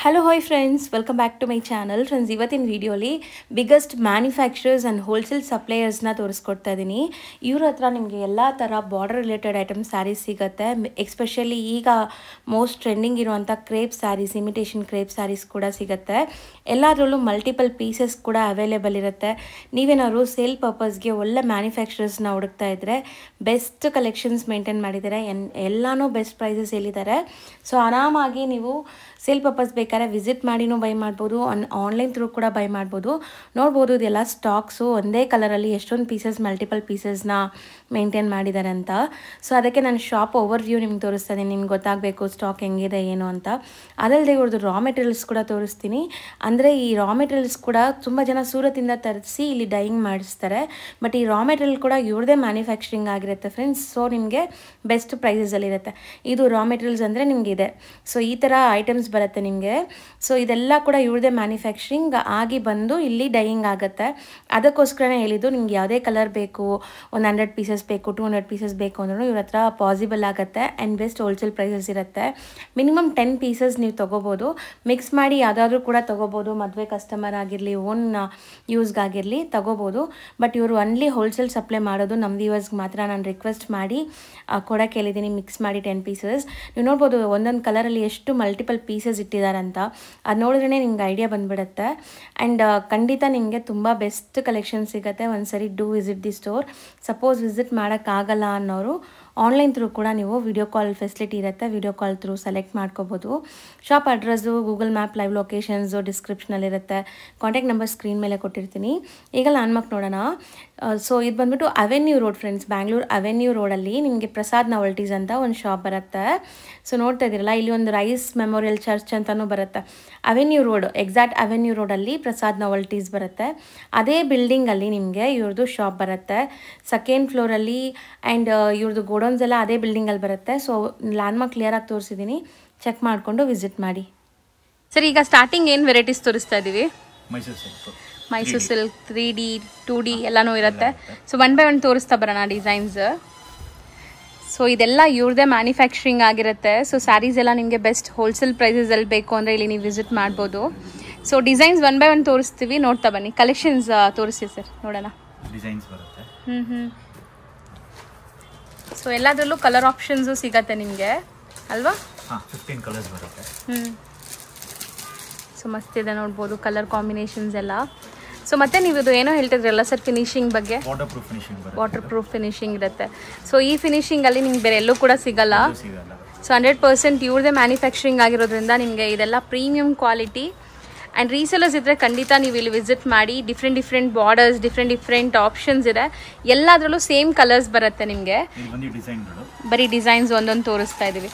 Hello, hi friends, welcome back to my channel. Friends, ಇವತ್ತಿನ ವಿಡಿಯೋಲಿ biggest manufacturers and wholesale ಸಪ್ಲೈಯರ್ಸ್ನ ತೋರಿಸ್ಕೊಡ್ತಾ ಇದ್ದೀನಿ. ಇವ್ರ ಹತ್ರ ನಿಮಗೆ ಎಲ್ಲ ಥರ ಬಾರ್ಡರ್ ರಿಲೇಟೆಡ್ ಐಟಮ್ ಸ್ಯಾರೀಸ್ ಸಿಗುತ್ತೆ. ಎಸ್ಪೆಷಲಿ ಈಗ ಮೋಸ್ಟ್ ಟ್ರೆಂಡಿಂಗ್ ಇರುವಂಥ crepe saris, imitation crepe saris ಕೂಡ ಸಿಗುತ್ತೆ. ಎಲ್ಲದರಲ್ಲೂ ಮಲ್ಟಿಪಲ್ ಪೀಸಸ್ ಕೂಡ ಅವೈಲೇಬಲ್ ಇರುತ್ತೆ. ನೀವೇನಾದ್ರು ಸೇಲ್ ಪರ್ಪಸ್ಗೆ ಒಳ್ಳೆ ಮ್ಯಾನುಫ್ಯಾಕ್ಚರರ್ಸ್ನ ಹುಡುಕ್ತಾ ಇದ್ದರೆ ಬೆಸ್ಟ್ ಕಲೆಕ್ಷನ್ಸ್ ಮೇಂಟೈನ್ ಮಾಡಿದ್ದಾರೆ. ಎಲ್ಲನೂ ಬೆಸ್ಟ್ ಪ್ರೈಸಸ್ ಹೇಳಿದ್ದಾರೆ. ಸೊ ಆರಾಮಾಗಿ ನೀವು ಸೇಲ್ ಪರ್ಪಸ್ ಬೇಕಾದ್ರೆ ವಿಸಿಟ್ ಮಾಡಿನೂ ಬೈ ಮಾಡ್ಬೋದು, ಆನ್ಲೈನ್ ಥ್ರೂ ಕೂಡ ಬೈ ಮಾಡ್ಬೋದು. ನೋಡ್ಬೋದು ಇದೆಲ್ಲ ಸ್ಟಾಕ್ಸು ಒಂದೇ ಕಲರಲ್ಲಿ ಎಷ್ಟೊಂದು ಪೀಸಸ್, ಮಲ್ಟಿಪಲ್ ಪೀಸಸ್ನ ಮೇಂಟೈನ್ ಮಾಡಿದ್ದಾರೆ ಅಂತ. ಸೊ ಅದಕ್ಕೆ ನಾನು ಶಾಪ್ ಓವರ್ ವ್ಯೂ ನಿಮ್ಗೆ ತೋರಿಸ್ತಾ ಇದ್ದೀನಿ, ನಿಮ್ಗೆ ಗೊತ್ತಾಗಬೇಕು ಸ್ಟಾಕ್ ಹೆಂಗಿದೆ ಏನು ಅಂತ. ಅದಲ್ಲದೆ ಇವ್ರದ್ದು ರಾ ಮೆಟೀರಿಯಲ್ಸ್ ಕೂಡ ತೋರಿಸ್ತೀನಿ. ಅಂದರೆ ಈ ರಾ ಮೆಟೀರಿಯಲ್ಸ್ ಕೂಡ ತುಂಬ ಜನ ಸೂರತ್ತಿಂದ ತರಿಸಿ ಇಲ್ಲಿ ಡೈಯಿಂಗ್ ಮಾಡಿಸ್ತಾರೆ. ಬಟ್ ಈ ರಾ ಮೆಟೀರಿಯಲ್ ಕೂಡ ಇವ್ರದೇ ಮ್ಯಾನುಫ್ಯಾಕ್ಚರಿಂಗ್ ಆಗಿರುತ್ತೆ ಫ್ರೆಂಡ್ಸ್. ಸೊ ನಿಮಗೆ ಬೆಸ್ಟ್ ಪ್ರೈಸಸಲ್ಲಿರುತ್ತೆ. ಇದು ರಾ ಮೆಟೀರಿಯಲ್ಸ್ ಅಂದರೆ ನಿಮಗೆ ಇದೆ. ಸೊ ಈ ಥರ ಐಟಮ್ಸ್ ಬರುತ್ತೆ ನಿಮಗೆ. ಸೊ ಇದೆಲ್ಲ ಕೂಡ ಇವ್ರದೇ ಮ್ಯಾನುಫ್ಯಾಕ್ಚರಿಂಗ್ ಆಗಿ ಬಂದು ಇಲ್ಲಿ ಡೈಯಿಂಗ್ ಆಗುತ್ತೆ. ಅದಕ್ಕೋಸ್ಕರನೇ ಹೇಳಿದ್ದು, ನಿಮ್ಗೆ ಯಾವುದೇ ಕಲರ್ ಬೇಕು, ಒಂದು 100 ಪೀಸಸ್ ಬೇಕು, 200 ಪೀಸಸ್ ಬೇಕು ಅಂದ್ರೂ ಇವ್ರ ಹತ್ರ ಪಾಸಿಬಲ್ ಆಗುತ್ತೆ. ಆ್ಯಂಡ್ ಬೆಸ್ಟ್ ಹೋಲ್ಸೇಲ್ ಪ್ರೈಸಸ್ ಇರುತ್ತೆ. ಮಿನಿಮಮ್ 10 ಪೀಸಸ್ ನೀವು ತೊಗೋಬೋದು. ಮಿಕ್ಸ್ ಮಾಡಿ ಯಾವುದಾದ್ರೂ ಕೂಡ ತೊಗೋಬೋದು. ಮದುವೆ ಕಸ್ಟಮರ್ ಆಗಿರಲಿ, ಓನ್ ಯೂಸ್ಗಾಗಿರಲಿ ತೊಗೋಬೋದು. ಬಟ್ ಇವರು ಒನ್ಲಿ ಹೋಲ್ಸೇಲ್ ಸಪ್ಲೈ ಮಾಡೋದು ನಮ್ಮ ವ್ಯೂವರ್ಸ್ಗೆ ಮಾತ್ರ ನಾನು ರಿಕ್ವೆಸ್ಟ್ ಮಾಡಿ ಕೊಡೋಕೆ ಹೇಳಿದ್ದೀನಿ. ಮಿಕ್ಸ್ ಮಾಡಿ 10 ಪೀಸಸ್. ನೀವು ನೋಡ್ಬೋದು ಒಂದೊಂದು ಕಲರಲ್ಲಿ ಎಷ್ಟು ಮಲ್ಟಿಪಲ್ ಪೀಸಸ್ ಇಟ್ಟಿದ್ದಾರಂತ. ಅದು ನೋಡಿದ್ರೇ ನಿಮ್ಗೆ ಐಡಿಯಾ ಬಂದುಬಿಡುತ್ತೆ. ಆ್ಯಂಡ್ ಖಂಡಿತ ನಿಮಗೆ ತುಂಬ ಬೆಸ್ಟ್ ಕಲೆಕ್ಷನ್ ಸಿಗುತ್ತೆ. ಒಂದ್ಸರಿ do visit the store. Suppose visit ಮಾಡೋಕ್ಕಾಗಲ್ಲ ಅನ್ನೋರು ಆನ್ಲೈನ್ ಥ್ರೂ ಕೂಡ ನೀವು ವಿಡಿಯೋ ಕಾಲ್ ಫೆಸಿಲಿಟಿ ಇರುತ್ತೆ. ವಿಡಿಯೋ ಕಾಲ್ ಥ್ರೂ ಸೆಲೆಕ್ಟ್ ಮಾಡ್ಕೋಬೋದು. Shop address, Google map live locations ಡಿಸ್ಕ್ರಿಪ್ಷನಲ್ಲಿರುತ್ತೆ. ಕಾಂಟ್ಯಾಕ್ಟ್ ನಂಬರ್ ಸ್ಕ್ರೀನ್ ಮೇಲೆ ಕೊಟ್ಟಿರ್ತೀನಿ. ಈಗ ಲ್ಯಾಂಡ್ಮಾರ್ಕ್ ನೋಡೋಣ. ಸೊ ಇದು ಬಂದ್ಬಿಟ್ಟು avenue road friends, Bangalore avenue ರೋಡಲ್ಲಿ ನಿಮಗೆ ಪ್ರಸಾದ್ ನಾವಲ್ಟೀಸ್ ಅಂತ ಒಂದು ಶಾಪ್ ಬರುತ್ತೆ. ಸೊ ನೋಡ್ತಾ ಇದ್ದೀರಲ್ಲ, ಇಲ್ಲಿ ಒಂದು ರೈಸ್ ಮೆಮೋರಿಯಲ್ ಚರ್ಚ್ ಅಂತಲೂ ಬರುತ್ತೆ. ಅವೆನ್ಯೂ ರೋಡ್, ಎಕ್ಸಾಕ್ಟ್ ಅವೆನ್ಯೂ ರೋಡಲ್ಲಿ ಪ್ರಸಾದ್ ನಾವಲ್ಟೀಸ್ ಬರುತ್ತೆ. ಅದೇ ಬಿಲ್ಡಿಂಗಲ್ಲಿ ನಿಮಗೆ ಇವ್ರದ್ದು ಶಾಪ್ ಬರುತ್ತೆ. ಸೆಕೆಂಡ್ ಫ್ಲೋರಲ್ಲಿ. ಆ್ಯಂಡ್ ಇವ್ರದ್ದು ಗೋಡೌನ್ಸ್ ಎಲ್ಲ ಅದೇ ಬಿಲ್ಡಿಂಗಲ್ಲಿ ಬರುತ್ತೆ. ಸೊ ಲ್ಯಾಂಡ್ಮಾರ್ಕ್ ಕ್ಲಿಯರಾಗಿ ತೋರಿಸಿದ್ದೀನಿ, ಚೆಕ್ ಮಾಡಿಕೊಂಡು ವಿಸಿಟ್ ಮಾಡಿ. ಸರ್, ಈಗ ಸ್ಟಾರ್ಟಿಂಗ್ ಏನು ವೆರೈಟೀಸ್ ತೋರಿಸ್ತಾ ಇದ್ದೀವಿ? ಮೈಸೂರು ಸಿಲ್ಕ್ 3D 2D ಎಲ್ಲನೂ ಇರುತ್ತೆ. ಸೊ 1 by 1 ತೋರಿಸ್ತಾ ಬರೋಣ ಡಿಸೈನ್ಸ್. ಸೊ ಇದೆಲ್ಲ ಇವ್ರದೇ ಮ್ಯಾನುಫ್ಯಾಕ್ಚರಿಂಗ್ ಆಗಿರುತ್ತೆ. ಸೊ ಸ್ಯಾರೀಸ್ ಎಲ್ಲ ನಿಮಗೆ ಬೆಸ್ಟ್ ಹೋಲ್ಸೇಲ್ ಪ್ರೈಸಸಲ್ಲಿ ಬೇಕು ಅಂದರೆ ಇಲ್ಲಿ ನೀವು ವಿಸಿಟ್ ಮಾಡ್ಬೋದು. ಸೊ ಡಿಸೈನ್ಸ್ 1 by 1 ತೋರಿಸ್ತೀವಿ, ನೋಡ್ತಾ ಬನ್ನಿ. ಕಲೆಕ್ಷನ್ಸ್ ತೋರಿಸಿ ಸರ್, ನೋಡೋಣ. ಡಿಸೈನ್ಸ್ ಬರುತ್ತೆ. ಸೊ ಎಲ್ಲದರಲ್ಲೂ ಕಲರ್ ಆಪ್ಷನ್ಸು ಸಿಗತ್ತೆ ನಿಮಗೆ ಅಲ್ವಾ? 15 ಕಲರ್ಸ್ ಬರುತ್ತೆ. ಸೊ ಮಸ್ತ್ ಇದೆ, ನೋಡ್ಬೋದು ಕಲರ್ ಕಾಂಬಿನೇಷನ್ಸ್ ಎಲ್ಲ. ಸೊ ಮತ್ತೆ ನೀವು ಇದು ಏನೋ ಹೇಳ್ತಿದ್ರಲ್ಲ ಸರ್, ಫಿನಿಶಿಂಗ್ ಬಗ್ಗೆ? ವಾಟರ್ ಪ್ರೂಫ್ ಫಿನಿಶಿಂಗ್ ಇರುತ್ತೆ. ಸೊ ಈ ಫಿನಿಶಿಂಗಲ್ಲಿ ನಿಮ್ಗೆ ಬೇರೆ ಎಲ್ಲೂ ಕೂಡ ಸಿಗಲ್ಲ. ಸೊ 100% ಇವ್ರದೇ ಮ್ಯಾನುಫ್ಯಾಕ್ಚರಿಂಗ್ ಆಗಿರೋದ್ರಿಂದ ನಿಮಗೆ ಇದೆಲ್ಲ ಪ್ರೀಮಿಯಂ ಕ್ವಾಲಿಟಿ. ಆ್ಯಂಡ್ ರೀಸೆಲರ್ಸ್ ಇದ್ದರೆ ಖಂಡಿತ ನೀವು ಇಲ್ಲಿ ವಿಸಿಟ್ ಮಾಡಿ. ಡಿಫ್ರೆಂಟ್ ಬಾರ್ಡರ್ಸ್, ಡಿಫ್ರೆಂಟ್ ಆಪ್ಷನ್ಸ್ ಇದೆ. ಎಲ್ಲದರಲ್ಲೂ ಸೇಮ್ ಕಲರ್ಸ್ ಬರುತ್ತೆ ನಿಮಗೆ. ಬರೀ ಡಿಸೈನ್ಸ್ ಒಂದೊಂದು ತೋರಿಸ್ತಾ ಇದ್ದೀವಿ.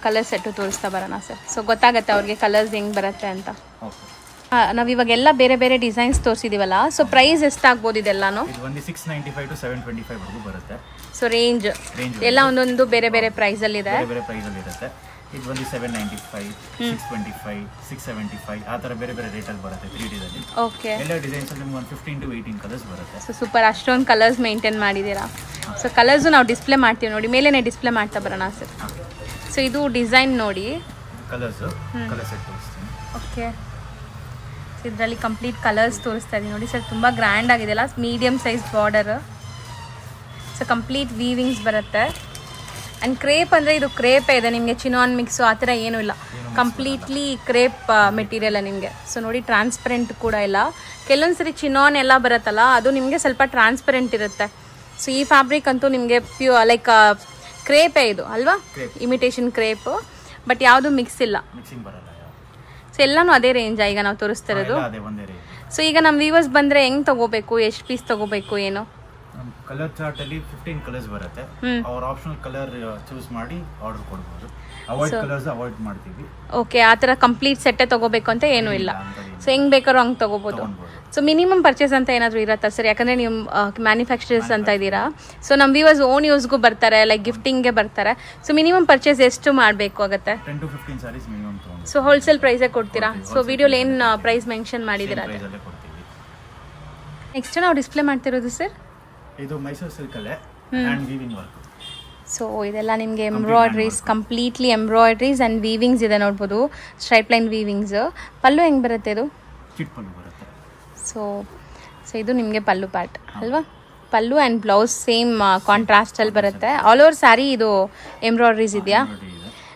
ಕಲರ್ ಸೆಟ್ಟು ತೋರಿಸ್ತಾ ಬರೋಣ ಸರ್. ಸೊ ಗೊತ್ತಾಗುತ್ತೆ ಅವ್ರಿಗೆ ಕಲರ್ಸ್ ಹೆಂಗೆ ಬರುತ್ತೆ ಅಂತ. ನಾವು ಇವಾಗೆಲ್ಲ ಬೇರೆ ಬೇರೆ ಡಿಸೈನ್ಸ್ ತೋರಿಸಿದೀವಲ್ಲ, ಸೊ ಪ್ರೈಸ್ ಎಷ್ಟಾಗ್ಬೋದು ಇದೆಲ್ಲಾನು? 695 to 725 ವರೆಗೂ ಬರುತ್ತೆ. ಸೊ ರೇಂಜ್ ಎಲ್ಲ ಒಂದೊಂದು ಬೇರೆ ಬೇರೆ ಪ್ರೈಸಲ್ಲಿದೆ. ಇದು ಬಂದು 795, 625, 675 ಆ ಥರ ಬೇರೆ ಬೇರೆ ರೇಟಲ್ಲಿ ಬರುತ್ತೆ 3Dದಲ್ಲಿ. ಓಕೆ. ಎಲ್ಲ ಡಿಸೈನ್ಸಲ್ಲಿ ನಿಮ್ಗೆ ಒಂದು 15 to 18 ಕಲರ್ಸ್ ಬರುತ್ತೆ. ಸೊ ಸೂಪರ್, ಅಷ್ಟೊಂದು ಕಲರ್ಸ್ ಮೇಂಟೈನ್ ಮಾಡಿದ್ದೀರಾ. ಸೊ ಕಲರ್ಸು ನಾವು ಡಿಸ್ಪ್ಲೇ ಮಾಡ್ತೀವಿ ನೋಡಿ, ಮೇಲೇನೆ ಡಿಸ್ಪ್ಲೇ ಮಾಡ್ತಾ ಬರೋಣ ಸರ್. ಸೊ ಇದು ಡಿಸೈನ್ ನೋಡಿ, ಕಲರ್ ಸೆಟ್ ತೋರಿಸ್ತೀನಿ. ಓಕೆ. ಸೊ ಇದರಲ್ಲಿ ಕಂಪ್ಲೀಟ್ ಕಲರ್ಸ್ ತೋರಿಸ್ತಾ ಇದ್ದೀನಿ ನೋಡಿ ಸರ್. ತುಂಬ ಗ್ರ್ಯಾಂಡ್ ಆಗಿದೆಯಲ್ಲ, medium size border. So complete weavings ಬರುತ್ತೆ. ಆ್ಯಂಡ್ ಕ್ರೇಪ್ ಅಂದರೆ ಇದು ಕ್ರೇಪೇ ಇದೆ ನಿಮಗೆ, ಚಿನಾನ್ ಮಿಕ್ಸು ಆ ಥರ ಏನೂ ಇಲ್ಲ. ಕಂಪ್ಲೀಟ್ಲಿ ಕ್ರೇಪ್ ಮೆಟೀರಿಯಲ್ ನಿಮಗೆ. ಸೊ ನೋಡಿ, ಟ್ರಾನ್ಸ್ಪರೆಂಟ್ ಕೂಡ ಇಲ್ಲ. ಕೆಲವೊಂದು ಸರಿ ಚಿನಾನ್ ಎಲ್ಲ ಬರುತ್ತಲ್ಲ, ಅದು ನಿಮಗೆ ಸ್ವಲ್ಪ ಟ್ರಾನ್ಸ್ಪರೆಂಟ್ ಇರುತ್ತೆ. ಸೊ ಈ ಫ್ಯಾಬ್ರಿಕ್ ಅಂತೂ ನಿಮಗೆ ಲೈಕ್ ಕ್ರೇಪೇ ಇದು ಅಲ್ವಾ, ಇಮಿಟೇಷನ್ ಕ್ರೇಪ್. ಬಟ್ ಯಾವುದು ಮಿಕ್ಸ್ ಇಲ್ಲ. ಸೊ ಎಲ್ಲನೂ ಅದೇ ರೇಂಜಾ ಈಗ ನಾವು ತೋರಿಸ್ತಾ ಇರೋದು? ಸೊ ಈಗ ನಮ್ಮ ವ್ಯೂವರ್ಸ್ ಬಂದರೆ ಹೆಂಗೆ ತೊಗೋಬೇಕು, ಎಷ್ಟು ಪೀಸ್ ತೊಗೋಬೇಕು, ಏನು? ಕಲರ್ ಚಾರ್ಟ್ ಅಲ್ಲಿ 15 ಕಲರ್ಸ್ ಬರುತ್ತೆ. ಅವ್ರ ಆಪ್ಷನಲ್ ಕಲರ್ ಚೂಸ್ ಮಾಡಿ ಆರ್ಡರ್ ಕೊಡಬಹುದು. ಅವಾಯ್ಡ್ ಕಲರ್ಸ್ ಅವಾಯ್ಡ್ ಮಾಡ್ತೀವಿ. ಓಕೆ. ಆ ಥರ ಕಂಪ್ಲೀಟ್ ಸೆಟ್ಟೇ ತೊಗೋಬೇಕು ಅಂತ ಏನೂ ಇಲ್ಲ. ಸೊ ಹೆಂಗೆ ಬೇಕಾದ್ರೂ ಹಂಗೆ ತೊಗೋಬೋದು. ಸೊ ಮಿನಿಮಮ್ ಪರ್ಚೇಸ್ ಅಂತ ಏನಾದರೂ ಇರುತ್ತಾ ಸರ್? ಯಾಕಂದರೆ ನೀವು ಮ್ಯಾನುಫ್ಯಾಕ್ಚರರ್ಸ್ ಅಂತ ಇದ್ದೀರಾ. ಸೊ ನಮ್ಮ ವ್ಯೂವರ್ಸ್ ಓನ್ ಯೂಸ್ಗೂ ಬರ್ತಾರೆ, ಲೈಕ್ ಗಿಫ್ಟಿಂಗ್ಗೆ ಬರ್ತಾರೆ. ಸೊ ಮಿನಿಮಮ್ ಪರ್ಚೇಸ್ ಎಷ್ಟು ಮಾಡಬೇಕು ಆಗುತ್ತೆ? 10 to 15 ಸಾರೀಸ್ ಮಿನಿಮಮ್ ತಗೊಂಡು. ಸೊ ಹೋಲ್ಸೇಲ್ ಪ್ರೈಸೇ ಕೊಡ್ತೀರಾ? ಸೊ ವಿಡಿಯೋಲಿ ಏನು ಪ್ರೈಸ್ ಮೆನ್ಷನ್ ಮಾಡಿದ್ದೀರಾ? ನೆಕ್ಸ್ಟ್ ನಾವು ಡಿಸ್ಪ್ಲೇ ಮಾಡ್ತಿರೋದು ಸರ್, ಇದು ಮೈಸೂರು ಸಿಲ್ಕ್ ಅಲ್ಲೇ ಹ್ಯಾಂಡ್ ವೀವಿಂಗ್ ವರ್ಕ್. ಸೊ ಇದೆಲ್ಲ ನಿಮಗೆ embroideries, completely embroideries and weavings ಇದೆ ನೋಡ್ಬೋದು, ಸ್ಟ್ರೈಪ್ ಲೈನ್ ವೀವಿಂಗ್ಸ್. ಪಲ್ಲು ಹೆಂಗೆ ಬರುತ್ತೆ ಇದು? ಚಿಟ್ ಪಲ್ಲು ಬರುತ್ತೆ. ಸೊ ಇದು ನಿಮಗೆ ಪಲ್ಲು ಪಾರ್ಟ್ ಅಲ್ವಾ? ಪಲ್ಲು ಆ್ಯಂಡ್ ಬ್ಲೌಸ್ ಸೇಮ್ ಕಾಂಟ್ರಾಸ್ಟಲ್ಲಿ ಬರುತ್ತೆ. ಆಲ್ ಓವರ್ ಸ್ಯಾರಿ ಇದು ಎಂಬ್ರಾಯ್ಡ್ರೀಸ್ ಇದೆಯಾ?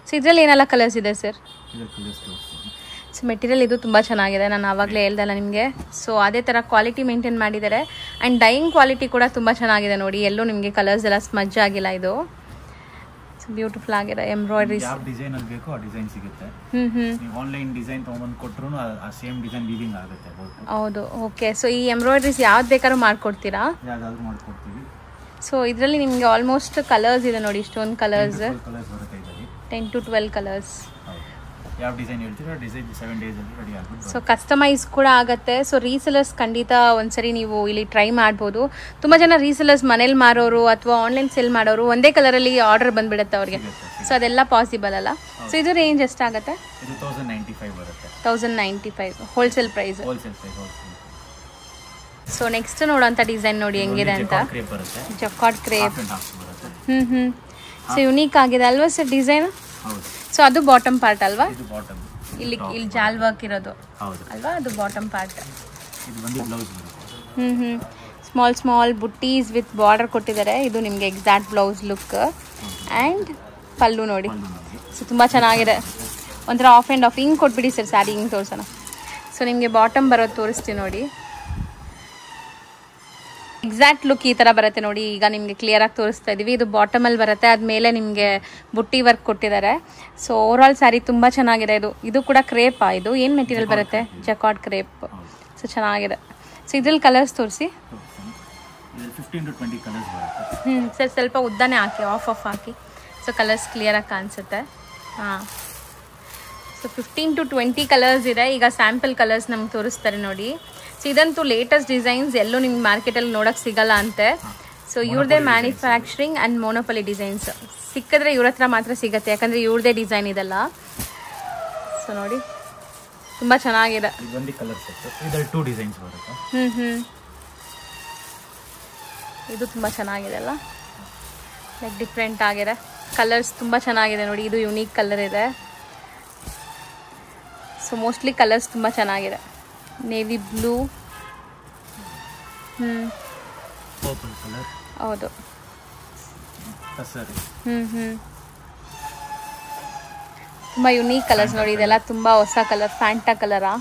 ಸೊ ಇದರಲ್ಲಿ ಏನೆಲ್ಲ ಕಲರ್ಸ್ ಇದೆ ಸರ್? ಸೊ ಮೆಟೀರಿಯಲ್ ಇದು ತುಂಬ ಚೆನ್ನಾಗಿದೆ, ನಾನು ಆವಾಗಲೇ ಹೇಳ್ದಲ್ಲ ನಿಮಗೆ. ಸೊ ಅದೇ ಥರ ಕ್ವಾಲಿಟಿ ಮೇಂಟೈನ್ ಮಾಡಿದ್ದಾರೆ ಆ್ಯಂಡ್ ಡೈಯಿಂಗ್ ಕ್ವಾಲಿಟಿ ಕೂಡ ತುಂಬ ಚೆನ್ನಾಗಿದೆ ನೋಡಿ. ಎಲ್ಲೂ ನಿಮಗೆ ಕಲರ್ಸ್ ಎಲ್ಲ ಸ್ಮಜ್ ಆಗಿಲ್ಲ. ಇದು ಬ್ಯೂಟಿಫುಲ್ ಆಗಿದೆ ಎಂಬ್ರಾಯ್ಡ್ರೀಸ್. ಯಾವ ಡಿಸೈನ್ ಅಲ್ಲಿ ಬೇಕೋ ಆ ಡಿಸೈನ್ ಸಿಗುತ್ತೆ. ನೀವು ಆನ್ಲೈನ್ ಡಿಸೈನ್ ತಗೊಂಡು ಕೊಟ್ಟರು ಆ ಸೇಮ್ ಡಿಸೈನ್ ವೀವಿಂಗ್ ಆಗುತ್ತೆ. ಹೌದು, ಓಕೆ. ಸೊ ಈ ಎಂಬ್ರಾಯ್ಡ್ರೀಸ್ ಯಾವ್ದು ಬೇಕಾದ್ರೂ ಮಾಡ್ಕೊಡ್ತೀರಾ? ಯಾವ್ದಾದ್ರು ಮಾಡ್ಕೊಡ್ತೀವಿ. ಸೊ ಇದರಲ್ಲಿ ನಿಮಗೆ ಆಲ್ಮೋಸ್ಟ್ ಕಲರ್ಸ್ ಇದೆ ನೋಡಿ, ಇಷ್ಟೊಂದು ಕಲರ್ಸ್, 10 to 12 ಕಲರ್ಸ್. ಯಾವ ಡಿಸೈನ್ ಹೇಳ್ತೀರಾ ಡಿಸೈನ್ 7 days ಅಲ್ಲಿ ರೆಡಿ ಆಗುತ್ತೆ. ಸೊ ಕಸ್ಟಮೈಸ್ ಕೂಡ ಆಗುತ್ತೆ. ಸೊ ರೀಸೆಲರ್ಸ್ ಖಂಡಿತ ಒಂದ್ಸರಿ ನೀವು ಇಲ್ಲಿ ಟ್ರೈ ಮಾಡ್ಬೋದು. ತುಂಬ ಜನ ರೀಸೆಲರ್ಸ್ ಮನೇಲಿ ಮಾರೋರು ಅಥವಾ ಆನ್ಲೈನ್ ಸೆಲ್ ಮಾಡೋರು ಒಂದೇ ಕಲರಲ್ಲಿ ಆರ್ಡರ್ ಬಂದ್ಬಿಡುತ್ತೆ ಅವ್ರಿಗೆ. ಸೊ ಅದೆಲ್ಲ ಪಾಸಿಬಲ್ ಅಲ್ಲ. ಸೊ ಇದು ರೇಂಜ್ ಎಷ್ಟಾಗುತ್ತೆ? ಇದು 1095 ಬರುತ್ತೆ. 1095 ಹೋಲ್ಸೇಲ್ ಪ್ರೈಸ್. ಸೊ ನೆಕ್ಸ್ಟ್ ನೋಡೋಂಥ ಡಿಸೈನ್ ನೋಡಿ ಹೆಂಗಿದೆ ಅಂತ. Jacquard crepe. ಸೊ ಯುನೀಕ್ ಆಗಿದೆ ಅಲ್ವಾ ಸರ್ ಡಿಸೈನ್? ಸೊ ಅದು ಬಾಟಮ್ ಪಾರ್ಟ್ ಅಲ್ವಾ? ಇಲ್ಲಿ ಜಾಲ್ ವರ್ಕ್ ಇರೋದು ಅಲ್ವಾ? ಅದು ಬಾಟಮ್ ಪಾರ್ಟ್. ಸ್ಮಾಲ್ ಬುಟ್ಟೀಸ್ ವಿತ್ ಬಾರ್ಡರ್ ಕೊಟ್ಟಿದ್ದಾರೆ. ಇದು ನಿಮಗೆ exact blouse look and pallu ನೋಡಿ. ಸೊ ತುಂಬ ಚೆನ್ನಾಗಿದೆ. ಒಂಥರ ಆಫ್ ಆ್ಯಂಡ್ ಆಫ್ ಹಿಂಗೆ ಕೊಟ್ಬಿಡಿ ಸರ್ ಸ್ಯಾರಿ, ಹಿಂಗೆ ತೋರಿಸೋಣ. ಸೊ ನಿಮಗೆ ಬಾಟಮ್ ಬರೋದು ತೋರಿಸ್ತೀನಿ ನೋಡಿ. ಎಕ್ಸಾಕ್ಟ್ ಲುಕ್ ಈ ಥರ ಬರುತ್ತೆ ನೋಡಿ. ಈಗ ನಿಮಗೆ ಕ್ಲಿಯರಾಗಿ ತೋರಿಸ್ತಾ ಇದ್ದೀವಿ. ಇದು ಬಾಟಮಲ್ಲಿ ಬರುತ್ತೆ, ಅದ್ಮೇಲೆ ನಿಮಗೆ ಬುಟ್ಟಿ ವರ್ಕ್ ಕೊಟ್ಟಿದ್ದಾರೆ. ಸೊ ಓವರಾಲ್ ಸ್ಯಾರಿ ತುಂಬ ಚೆನ್ನಾಗಿದೆ. ಇದು ಕೂಡ ಕ್ರೇಪಾ? ಇದು ಏನು ಮೆಟೀರಿಯಲ್ ಬರುತ್ತೆ? Jacquard crepe. ಸೊ ಚೆನ್ನಾಗಿದೆ. ಸೊ ಇದ್ರಲ್ಲಿ ಕಲರ್ಸ್ ತೋರಿಸಿ. 15 to 20 ಕಲರ್ಸ್ ಬರುತ್ತೆ. ಸರ್ ಸ್ವಲ್ಪ ಉದ್ದನೇ ಹಾಕಿ, ಆಫ್ ಹಾಕಿ. ಸೊ ಕಲರ್ಸ್ ಕ್ಲಿಯರಾಗಿ ಕಾಣಿಸುತ್ತೆ. ಹಾಂ, ಸೊ 15 to 20 ಕಲರ್ಸ್ ಇದೆ. ಈಗ ಸ್ಯಾಂಪಲ್ ಕಲರ್ಸ್ ನಮ್ಗೆ ತೋರಿಸ್ತಾರೆ ನೋಡಿ. ಸೊ ಇದಂತೂ ಲೇಟೆಸ್ಟ್ ಡಿಸೈನ್ಸ್, ಎಲ್ಲೂ ನಿಮ್ಗೆ ಮಾರ್ಕೆಟಲ್ಲಿ ನೋಡೋಕ್ಕೆ ಸಿಗಲ್ಲ ಅಂತೆ. ಸೊ ಇವ್ರದೇ ಮ್ಯಾನುಫ್ಯಾಕ್ಚರಿಂಗ್ ಆ್ಯಂಡ್ ಮೋನೋಪಲಿ ಡಿಸೈನ್ಸ್. ಸಿಕ್ಕಿದ್ರೆ ಇವ್ರ ಹತ್ರ ಮಾತ್ರ ಸಿಗುತ್ತೆ, ಯಾಕಂದರೆ ಇವ್ರದೇ ಡಿಸೈನ್ ಇದೆಲ್ಲ. ಸೊ ನೋಡಿ ತುಂಬ ಚೆನ್ನಾಗಿದೆ. ಇದು ತುಂಬ ಚೆನ್ನಾಗಿದೆ ಅಲ್ಲ, ಲೈಕ್ ಡಿಫ್ರೆಂಟ್ ಆಗಿದೆ. ಕಲರ್ಸ್ ತುಂಬ ಚೆನ್ನಾಗಿದೆ ನೋಡಿ. ಇದು ಯುನೀಕ್ ಕಲರ್ ಇದೆ. ಸೊ ಮೋಸ್ಟ್ಲಿ ಕಲರ್ಸ್ ತುಂಬ ಚೆನ್ನಾಗಿದೆ. ನೇವಿ ಬ್ಲೂ, ಪರ್ಪಲ್ ಕಲರ್, ಹೌದು. ತುಂಬ ಯುನೀಕ್ ಕಲರ್ಸ್ ನೋಡಿ. ಇದೆಲ್ಲ ತುಂಬ ಹೊಸ ಕಲರ್, ಫ್ಯಾಂಟಾ ಕಲರಾ?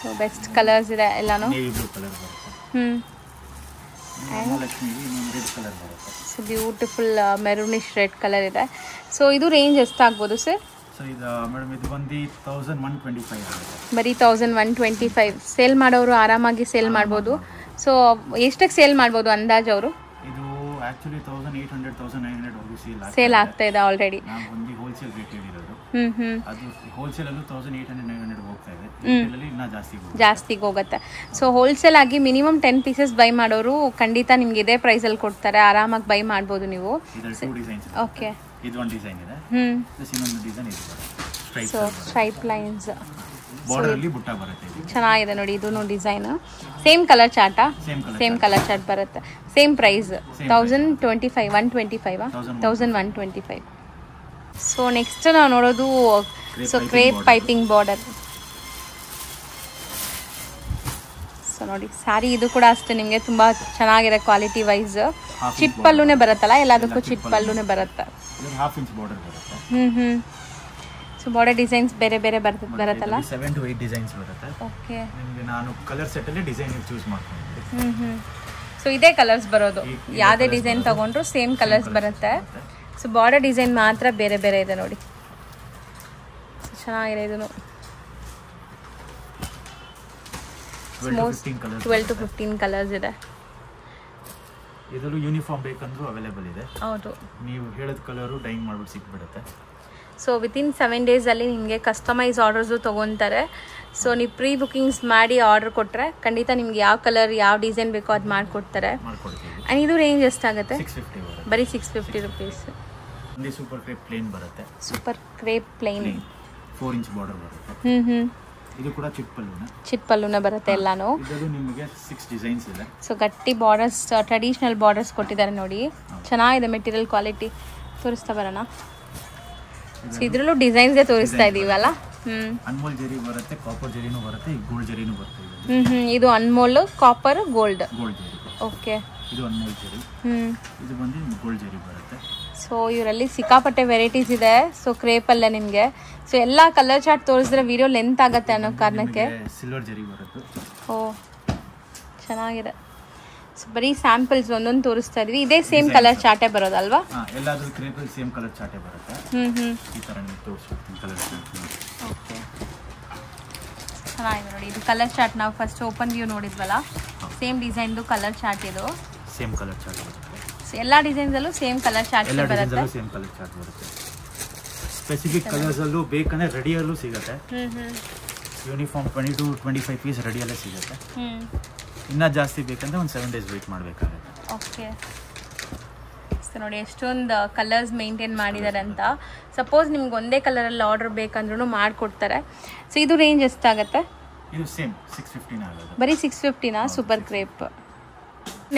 ಸೊ ಬೆಸ್ಟ್ ಕಲರ್ಸ್ ಇದೆ ಎಲ್ಲಾನು. So beautiful maroonish red colour ಇದೆ. ಸೊ ಇದು ರೇಂಜ್ ಎಷ್ಟಾಗ್ಬೋದು ಸರ್? ಬರೀ 1125. ಸೇಲ್ ಮಾಡೋರು ಆರಾಮಾಗಿ ಸೇಲ್ ಮಾಡ್ಬೋದು. ಸೊ ಎಷ್ಟಕ್ಕೆ ಸೇಲ್ ಮಾಡ್ಬೋದು ಅಂದಾಜು ಅವರು? ಸೇಲ್ ಆಗ್ತಾ ಇದೆ ಆಲ್ರೆಡಿ. ಜಾಸ್ತಿಗೆ ಹೋಗುತ್ತೆ. ಸೊ ಹೋಲ್ಸೇಲ್ ಆಗಿ ಮಿನಿಮಮ್ 10 pieces ಬೈ ಮಾಡೋರು ಖಂಡಿತ ನಿಮ್ಗೆ ಇದೇ ಪ್ರೈಸಲ್ಲಿ ಕೊಡ್ತಾರೆ, ಆರಾಮಾಗಿ ಬೈ ಮಾಡ್ಬೋದು ನೀವು. ಓಕೆ, ಇದೊಂದು ಡಿಸೈನ್ ಇದೆ. ಇನ್ನೊಂದು ಡಿಸೈನ್ ಇದೆ, ಸೊ ಸ್ಟ್ರೈಪ್ ಲೈನ್ಸ್ ಬಾರ್ಡರ್ ಅಲ್ಲಿ ಬುಟ್ಟ ಬರುತ್ತೆ. ಚೆನ್ನಾಗಿದೆ ನೋಡಿ. ಇದೂ ಡಿಸೈನ್ ಸೇಮ್ ಕಲರ್ ಚಾರ್ಟಾ? ಸೇಮ್ ಕಲರ್ ಚಾರ್ಟ್ ಬರುತ್ತೆ. Same price 1025. 1125. ಸೊ ನೆಕ್ಸ್ಟ್ ನಾವು ನೋಡೋದು so crepe piping border. So ನೋಡಿ ಸ್ಯಾರಿ ಇದು ಕೂಡ ಅಷ್ಟೇ ನಿಮಗೆ ತುಂಬ ಚೆನ್ನಾಗಿದೆ ಕ್ವಾಲಿಟಿ ವೈಸ್. ಚಿಟ್ ಪಲ್ಲುನೇ ಬರುತ್ತಲ್ಲ, ಎಲ್ಲದಕ್ಕೂ ಚಿಟ್ ಪಲ್ಲುನೇ ಬರುತ್ತೆ. ಸೊ ಬಾರ್ಡರ್ ಡಿಸೈನ್ಸ್ ಬೇರೆ ಬೇರೆ ಬರುತ್ತಲ್ಲ, 7 to 8 ಡಿಸೈನ್ಸ್ ಬರುತ್ತೆ. ಓಕೆ, ನಿಮಗೆ ನಾನು ಕಲರ್ ಸೆಟ್ ಅಲ್ಲಿ ಡಿಸೈನ್ ಚೂಸ್ ಮಾಡ್ತೀನಿ. ಸೊ ಇದೇ ಕಲರ್ಸ್ ಬರೋದು, ಯಾವುದೇ ಡಿಸೈನ್ ತಗೊಂಡ್ರು ಸೇಮ್ ಕಲರ್ಸ್ ಬರುತ್ತೆ. ಸೊ ಬಾರ್ಡರ್ ಡಿಸೈನ್ ಮಾತ್ರ ಬೇರೆ ಬೇರೆ ಇದೆ ನೋಡಿ. ಚೆನ್ನಾಗಿದೆ. ಇದನ್ನು 12 to 15 ಕಲರ್ಸ್ ಇದೆ. ಇದರಲ್ಲೂ ಯೂನಿಫಾರ್ಮ್ ಬೇಕಂದ್ರೂ ಅವೈಲೇಬಲ್ ಇದೆ. ಹೌದು, ನೀವು ಹೇಳಿದ ಕಲರು ಡೈಯಿಂಗ್ ಮಾಡ್ಬಿಟ್ಟು ಸಿಕ್ಬಿಡುತ್ತೆ. ಸೊ ವಿತಿನ್ 7 days ನಿಮಗೆ ಕಸ್ಟಮೈಸ್ ಆರ್ಡರ್ಸು ತೊಗೊತಾರೆ. ಸೊ ನೀವು ಪ್ರೀ ಬುಕಿಂಗ್ಸ್ ಮಾಡಿ ಆರ್ಡರ್ ಕೊಟ್ಟರೆ ಖಂಡಿತ ನಿಮ್ಗೆ ಯಾವ ಕಲರ್ ಯಾವ ಡಿಸೈನ್ ಬೇಕೋ ಅದು ಮಾಡಿಕೊಡ್ತಾರೆ. ಆ್ಯಂಡ್ ಇದು ರೇಂಜ್ ಎಷ್ಟಾಗುತ್ತೆ? 650 ಬರೀ 650 rupees. ಸೂಪರ್ ಕ್ರೇಪ್ ಪ್ಲೇನ್ ಬರುತ್ತೆ. Super crepe plain 4 inch border ಬರುತ್ತೆ. ಇದು ಕೂಡ ಚಿಟ್ ಪಲ್ಲುನ ಬರುತ್ತೆ ಎಲ್ಲಾನು. ಇದರಲ್ಲಿ ನಿಮಗೆ 6 ಡಿಸೈನ್ಸ್ ಇದೆ. ಸೊ ಗಟ್ಟಿ ಬಾರ್ಡರ್ಸ್, ಟ್ರೆಡಿಷನಲ್ ಬಾರ್ಡರ್ಸ್ ಕೊಟ್ಟಿದ್ದಾರೆ ನೋಡಿ. ಚೆನ್ನಾಗಿದೆ ಮೆಟೀರಿಯಲ್ ಕ್ವಾಲಿಟಿ. ತೋರಿಸ್ತಾ ಬರೋಣ. ಸೊ ಇದರಲ್ಲೂ ಡಿಸೈನ್ಸೇ ತೋರಿಸ್ತಾ ಇದೀವಲ್ಲ. ಅನ್ಮೋಲ್ ಜರಿ ಬರುತ್ತೆ, ಕಾಪರ್ ಜರಿನೂ ಬರುತ್ತೆ, ಗೋಲ್ಡ್ ಜರಿನೂ ಬರುತ್ತೆ. ಇದು ಅನ್ಮೋಲ್, ಕಾಪರ್, ಗೋಲ್ಡ್ ಜರಿ. ಓಕೆ. ಇದು ಅನ್ಮೋಲ್ ಜರಿ. ಇದು ಬಂದು ಗೋಲ್ಡ್ ಜರಿ ಬರುತ್ತೆ. ಸೊ ಇವರಲ್ಲಿ ಸಿಕ್ಕಾಪಟ್ಟೆ ವೆರೈಟೀಸ್ ಇದೆ. ಸೊ ಕ್ರೇಪಲ್ಲೇ ನಿಮಗೆ. ಸೊ ಎಲ್ಲ ಕಲರ್ ಚಾರ್ಟ್ ತೋರಿಸಿದ್ರೆ ವಿಡಿಯೋ ಲೆಂತ್ ಆಗುತ್ತೆ ಅನ್ನೋ ಕಾರಣಕ್ಕೆ ಸಿಲ್ವರ್ ಜರಿ ಬರುತ್ತೆ. ಓ ಚೆನ್ನಾಗಿದೆ. ಸೊ ಬರೀ ಸ್ಯಾಂಪಲ್ಸ್ ಒಂದೊಂದು ತೋರಿಸ್ತಾ ಇದೀವಿ. ಇದೇ ಸೇಮ್ ಕಲರ್ ಚಾರ್ಟೇ ಬರೋದಲ್ವಾ? ಎಲ್ಲಾದ್ರೂ ಕ್ರೇಪಲ್ಲಿ ಸೇಮ್ ಕಲರ್ ಚಾರ್ಟೇ ಬರುತ್ತೆ. ಈ ಥರ ನೀವು ತೋರಿಸ್ಬಿಡ್ತೀನಿ ಕಲರ್ ಚಾರ್ಟ್. ಓಕೆ ಚೆನ್ನಾಗಿದೆ ನೋಡಿ. ಇದು ಕಲರ್ ಚಾರ್ಟ್ ನಾವು ಫಸ್ಟ್ ಓಪನ್ ವ್ಯೂ ನೋಡಿದ್ವಲ್ಲ, ಸೇಮ್ ಡಿಸೈನ್ದು ಕಲರ್ ಚಾರ್ಟ್ ಇದು. ಸೇಮ್ ಕಲರ್ ಚಾರ್ಟ್ ಬರುತ್ತೆ. ಸೊ ಎಲ್ಲ ಡಿಸೈನ್ಸಲ್ಲೂ ಸೇಮ್ ಕಲರ್ ಚಾರ್ಟ್ ಬರುತ್ತೆ. ಸೇಮ್ ಕಲರ್ ಚಾರ್ಟ್ ಬರುತ್ತೆ. ಸ್ಪೆಸಿಫಿಕ್ ಕಲರ್ಸ್ ಅಲ್ಲೂ ಬೇಕಂದ್ರೆ ರೆಡಿಯಲ್ಲೂ ಸಿಗುತ್ತೆ. ಯೂನಿಫಾರ್ಮ್ 20 to 25 ಪೀಸ್ ರೆಡಿಯಲ್ಲೇ ಸಿಗುತ್ತೆ. ಇನ್ನೂ ಜಾಸ್ತಿ ಬೇಕಂದ್ರೆ ಒಂದು 7 days ವೇಟ್ ಮಾಡಬೇಕಾಗುತ್ತೆ. ಓಕೆ. ಸೊ ನೋಡಿ ಎಷ್ಟೊಂದು ಕಲರ್ಸ್ ಮೇಂಟೈನ್ ಮಾಡಿದ್ದಾರೆ ಅಂತ. ಸಪೋಸ್ ನಿಮ್ಗೆ ಒಂದೇ ಕಲರಲ್ಲಿ ಆರ್ಡರ್ ಬೇಕಂದ್ರೂ ಮಾಡಿಕೊಡ್ತಾರೆ. ಸೊ ಇದು ರೇಂಜ್ ಎಷ್ಟಾಗುತ್ತೆ? ಇದು ಸೇಮ್ 650 ಆಗುತ್ತೆ. ಬರೀ 650ನಾ? Super crepe.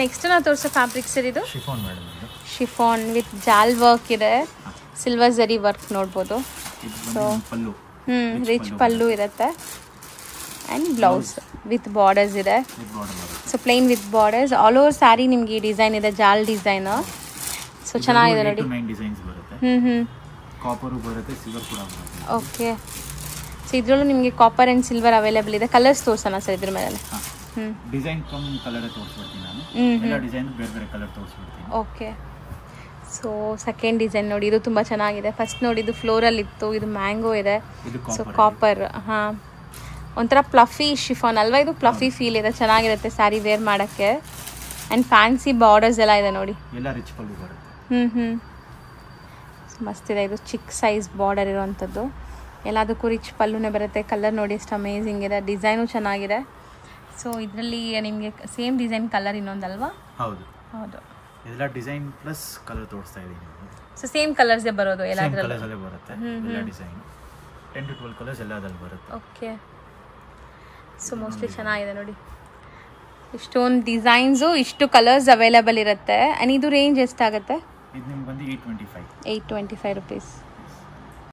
ನೆಕ್ಸ್ಟ್ ನಾವು ತೋರಿಸೋ ಫ್ಯಾಬ್ರಿಕ್ ಸರ್ ಇದು ಶಿಫಾನ್ ಮೇಡಮ್. ಶಿಫಾನ್ ವಿತ್ ಜಾಲ್ ವರ್ಕ್ ಇದೆ, ಸಿಲ್ವರ್ ಜರಿ ವರ್ಕ್ ನೋಡ್ಬೋದು. ಸೊ ರಿಚ್ ಪಲ್ಲು ಇರುತ್ತೆ ಆ್ಯಂಡ್ ಬ್ಲೌಸ್ ವಿತ್ ಬಾರ್ಡರ್ಸ್ ಇದೆ. So plane with borders. All over sari ನಿಮ್ಗೆ ಈ ಡಿಸೈನ್ ಇದೆ, ಜಾಲ್ ಡಿಸೈನ್. ಸೊ ಚೆನ್ನಾಗಿದೆ ನೋಡಿ. ಕಾಪರ್ ಬರುತ್ತೆ, ಸಿಲ್ವರ್ ಕೂಡ ಬರುತ್ತೆ. ಓಕೆ. ಸೊ ಇದರಲ್ಲೂ ನಿಮಗೆ ಕಾಪರ್ ಆ್ಯಂಡ್ ಸಿಲ್ವರ್ ಅವೈಲೇಬಲ್ ಇದೆ. ಕಲರ್ಸ್ ತೋರ್ಸೋಣ ಸರ್ ಇದ್ರ ಮೇಲೆ? ಡಿಸೈನ್ ಕಮ್ ಕಲರ್ ತೋರಿಸ್ಬಿಡ್ತೀನಿ ನಾನು. ಎಲ್ಲ ಡಿಸೈನ್ ಬೇರೆ ಬೇರೆ ಕಲರ್ ತೋರಿಸ್ಬಿಡ್ತೀನಿ. ಓಕೆ. ಸೊ ಸೆಕೆಂಡ್ ಡಿಸೈನ್ ನೋಡಿ, ಇದು ತುಂಬ ಚೆನ್ನಾಗಿದೆ. ಫಸ್ಟ್ ನೋಡಿ ಇದು ಫ್ಲೋರಲ್ ಇತ್ತು, ಇದು ಮ್ಯಾಂಗೋ ಇದೆ. So copper. ಹಾಂ, ಒಂಥರ ಪ್ಲಫಿ ಶಿಫಾನ್ ಅಲ್ವಾ ಇದು? ಪ್ಲಫಿ ಫೀಲ್ ಇದೆ, ಚೆನ್ನಾಗಿರುತ್ತೆ ಸ್ಯಾರಿ ವೇರ್ ಮಾಡೋಕ್ಕೆ. ಆ್ಯಂಡ್ ಫ್ಯಾನ್ಸಿ ಬಾರ್ಡರ್ಸ್ ಎಲ್ಲ ಇದೆ ನೋಡಿ. ಎಲ್ಲ ರಿಚ್ ಪಲ್ಲು ಬರುತ್ತೆ. ಮಸ್ತಿದೆ. ಇದು ಚಿಕ್ಕ ಸೈಜ್ ಬಾರ್ಡರ್ ಇರೋವಂಥದ್ದು. ಎಲ್ಲದಕ್ಕೂ ರಿಚ್ ಪಲ್ಲುನೇ ಬರುತ್ತೆ. ಕಲರ್ ನೋಡಿ ಎಷ್ಟು ಅಮೇಝಿಂಗ್ ಇದೆ, ಡಿಸೈನು ಚೆನ್ನಾಗಿದೆ. ಸೊ ಇದರಲ್ಲಿ ನಿಮಗೆ ಸೇಮ್ ಡಿಸೈನ್ ಕಲರ್ ಇನ್ನೊಂದಲ್ವಾ? ಹೌದು ಹೌದು. ಎಲ್ಲ ಡಿಸೈನ್ ಪ್ಲಸ್ ಕಲರ್ ತೋರಿಸ್ತಾ ಇದ್ದೀನಿ. ಸೊ ಸೇಮ್ ಕಲರ್ಸೇ ಬರೋದು ಎಲ್ಲದರಲ್ಲೂ? ಕಲರ್ಸಲ್ಲೇ ಬರುತ್ತೆ. ಎಲ್ಲ ಡಿಸೈನ್ 10 to 12 ಕಲರ್ಸ್ ಎಲ್ಲದರಲ್ಲಿ ಬರುತ್ತೆ. ಓಕೆ. ಸೊ ಮೋಸ್ಟ್ಲಿ ಚೆನ್ನಾಗಿದೆ ನೋಡಿ. ಇಷ್ಟೊಂದು ಡಿಸೈನ್ಸು, ಇಷ್ಟು ಕಲರ್ಸ್ ಅವೈಲೇಬಲ್ ಇರುತ್ತೆ. ಆ್ಯಂಡ್ ಇದು ರೇಂಜ್ ಎಷ್ಟಾಗುತ್ತೆ? ಇದು ನಿಮ್ಗೆ ಬಂದು 825 825 rupees.